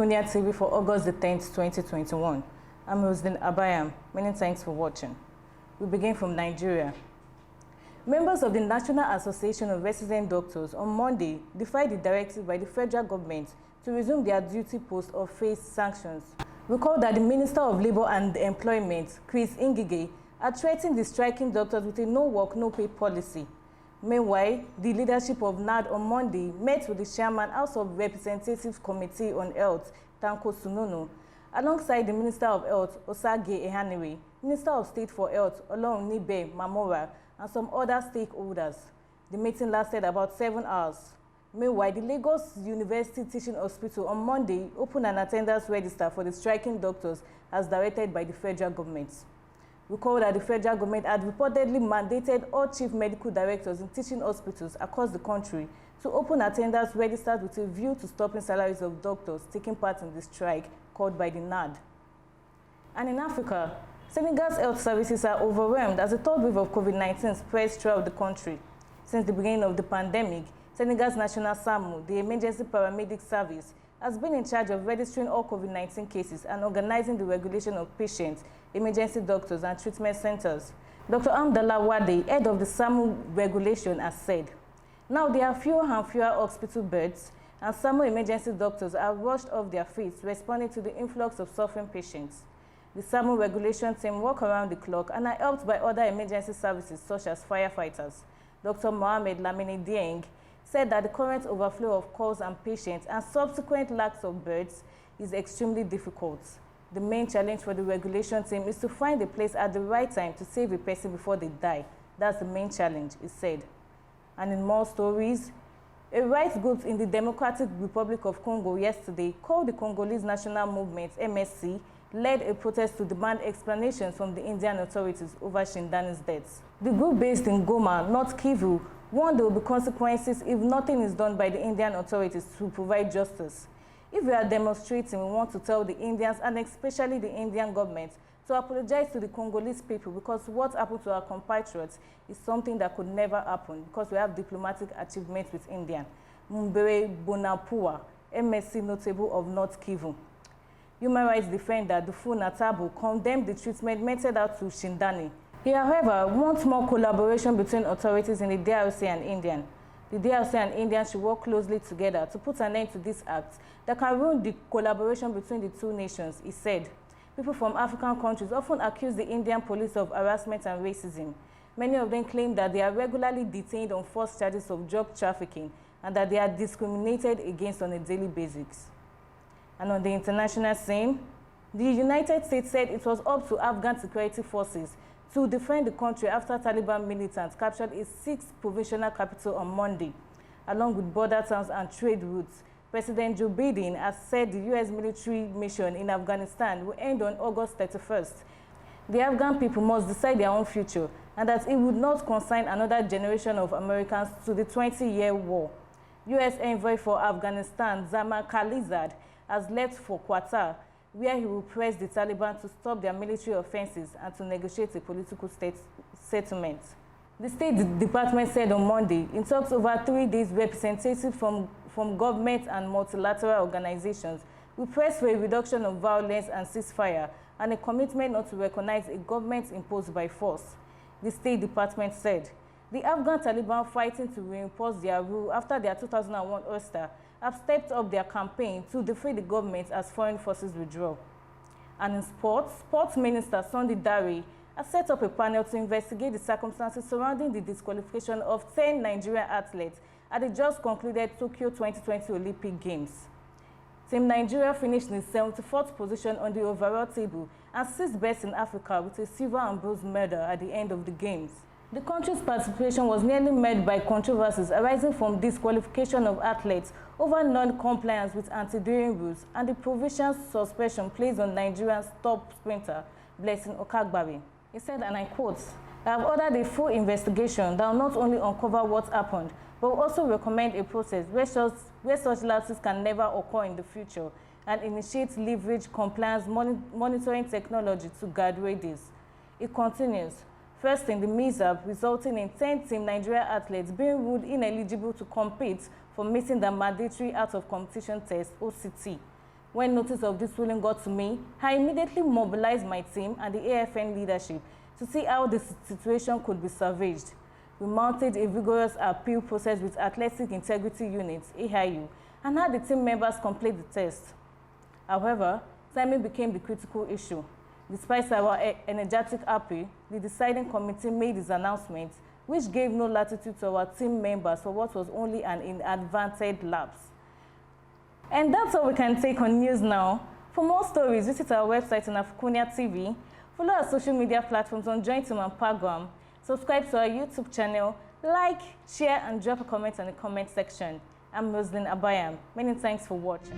AFRICUNIA TV for August the 10th, 2021. I'm Roslyn Abayam. Many thanks for watching. We begin from Nigeria. Members of the National Association of Resident Doctors on Monday defied the directive by the federal government to resume their duty post or face sanctions. Recall that the Minister of Labour and Employment, Chris Ngige, had threatened the striking doctors with a no-work, no-pay policy. Meanwhile, the leadership of NAD on Monday met with the chairman House of Representatives Committee on Health, Tanko Sunono, alongside the Minister of Health, Osage Ehanire, Minister of State for Health, Olorunnibe Mamora, and some other stakeholders. The meeting lasted about 7 hours. Meanwhile, the Lagos University Teaching Hospital on Monday opened an attendance register for the striking doctors as directed by the federal government. Recall that the federal government had reportedly mandated all chief medical directors in teaching hospitals across the country to open attendance registers with a view to stopping salaries of doctors taking part in the strike called by the NAD. And in Africa, Senegal's health services are overwhelmed as the third wave of COVID-19 spreads throughout the country. Since the beginning of the pandemic, Senegal's National SAMU, the emergency paramedic service, has been in charge of registering all COVID-19 cases and organizing the regulation of patients, emergency doctors, and treatment centers. Dr. Amdallah Wade, head of the SAMU regulation, has said, "Now there are fewer and fewer hospital beds, and SAMU emergency doctors are rushed off their feet responding to the influx of suffering patients. The SAMU regulation team work around the clock and are helped by other emergency services such as firefighters." Dr. Mohamed Lamine Dieng said that the current overflow of calls and patients and subsequent lack of beds is extremely difficult. The main challenge for the regulation team is to find a place at the right time to save a person before they die. That's the main challenge, he said. And in more stories, a rights group in the Democratic Republic of Congo yesterday called the Congolese National Movement, MSC, led a protest to demand explanations from the Indian authorities over Shindani's death. The group based in Goma, North Kivu, warned there will be consequences if nothing is done by the Indian authorities to provide justice. If we are demonstrating, we want to tell the Indians, and especially the Indian government, to apologize to the Congolese people, because what happened to our compatriots is something that could never happen because we have diplomatic achievements with India. Mumbere Bonapua, MSC notable of North Kivu. Human rights defender Dufu Natabu condemned the treatment meted out to Shindani. He, however, wants more collaboration between authorities in the DRC and India. The DRC and India should work closely together to put an end to this act that can ruin the collaboration between the two nations, he said. People from African countries often accuse the Indian police of harassment and racism. Many of them claim that they are regularly detained on false charges of drug trafficking and that they are discriminated against on a daily basis. And on the international scene, the United States said it was up to Afghan security forces to defend the country after Taliban militants captured its 6th provisional capital on Monday. Along with border towns and trade routes, President Joe Biden has said the U.S. military mission in Afghanistan will end on August 31st. The Afghan people must decide their own future, and that it would not consign another generation of Americans to the 20-year war. U.S. envoy for Afghanistan, Zama Khalizad, has left for Qatar, where he will press the Taliban to stop their military offenses and to negotiate a political settlement. The State Department said on Monday, in talks over 3 days, representatives from government and multilateral organizations will press for a reduction of violence and ceasefire and a commitment not to recognize a government imposed by force. The State Department said the Afghan Taliban fighting to reinforce their rule after their 2001 ouster have stepped up their campaign to defeat the government as foreign forces withdraw. And in Sports Minister Sunday Dare has set up a panel to investigate the circumstances surrounding the disqualification of 10 Nigerian athletes at the just concluded Tokyo 2020 Olympic Games. Team Nigeria finished in 74th position on the overall table and 6th best in Africa with a silver and bronze medal at the end of the Games. The country's participation was nearly met by controversies arising from disqualification of athletes over non-compliance with anti-doping rules and the provisional suspension placed on Nigeria's top sprinter, Blessing Okagbare. He said, and I quote, "I have ordered a full investigation that will not only uncover what happened, but will also recommend a process where such lapses can never occur in the future and initiate leverage compliance monitoring technology to guardrail this." It continues, first in the mishap resulting in 10 Team Nigeria athletes being ruled ineligible to compete for missing the mandatory out of competition test, OCT. When notice of this ruling got to me, I immediately mobilized my team and the AFN leadership to see how the situation could be salvaged. We mounted a vigorous appeal process with Athletic Integrity Units, AIU, and had the team members complete the test. However, timing became the critical issue. Despite our energetic appeal, the deciding committee made its announcement, which gave no latitude to our team members for what was only an inadvertent lapse. And that's all we can take on news now. For more stories, visit our website on AFRICUNIA TV, follow our social media platforms on Join Team and Program, subscribe to our YouTube channel, like, share, and drop a comment in the comment section. I'm Roslyn Abayam. Many thanks for watching.